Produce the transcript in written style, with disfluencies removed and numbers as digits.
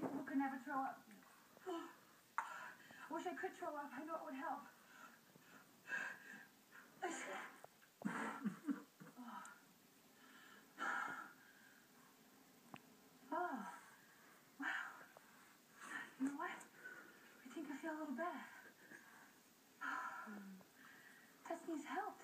people who can never throw up. I wish I could throw up. I know it would help. Oh, wow. You know what? I think I feel a little better. Tess needs help.